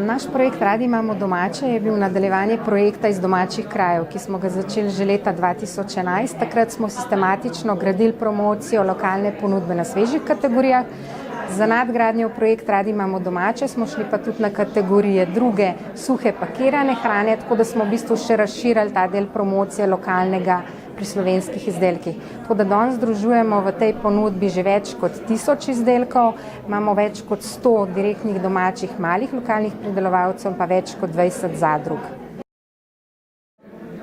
Naš projekt Radi imamo domače je bil nadaljevanje projekta iz domačih krajev, ki smo ga začeli že leta 2011. Takrat smo sistematično gradili promocijo lokalne ponudbe na svežih kategorijah. Za nadgradnjo projekt Radi imamo domače smo šli pa tudi na kategorije druge suhe pakirane hrane, tako da smo v bistvu še razširili ta del promocije lokalnega pri slovenskih izdelkih. Tako da danes združujemo v tej ponudbi že več kot 1000 izdelkov, imamo več kot 100 direktnih domačih malih lokalnih pridelovalcev pa več kot 20 zadrug.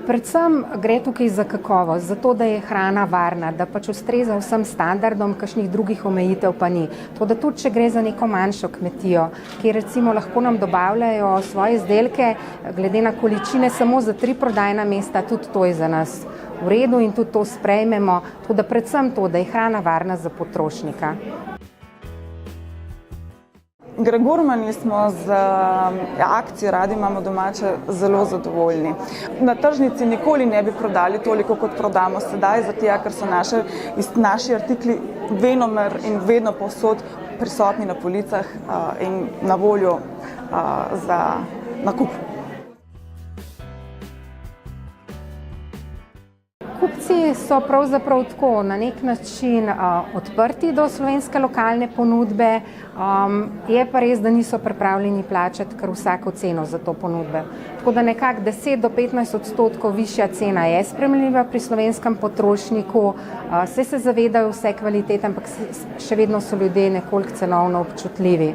Predvsem gre tukaj za kakovost, za to, da je hrana varna, da pač ustreza vsem standardom, kakšnih drugih omejitev pa ni. To, da tudi, če gre za neko manjšo kmetijo, ki recimo lahko nam dobavljajo svoje izdelke, glede na količine samo za 3 prodajna mesta, tudi to je za nas v redu in tudi to sprejmemo, tako da predvsem to, da je hrana varna za potrošnika. Gregormani smo z akcijo Radi imamo domače zelo zadovoljni. Na tržnici nikoli ne bi prodali toliko, kot prodamo sedaj, zato ker so naši artikli venomer in vedno povsod prisotni na policah in na voljo za nakup. Kupci so pravzaprav tako na nek način odprti do slovenske lokalne ponudbe, je pa res, da niso pripravljeni plačati kar vsako ceno za to ponudbe. Tako da nekako 10 do 15% višja cena je sprejemljiva pri slovenskem potrošniku, se zavedajo vse kvalitete, ampak še vedno so ljudje nekoliko cenovno občutljivi.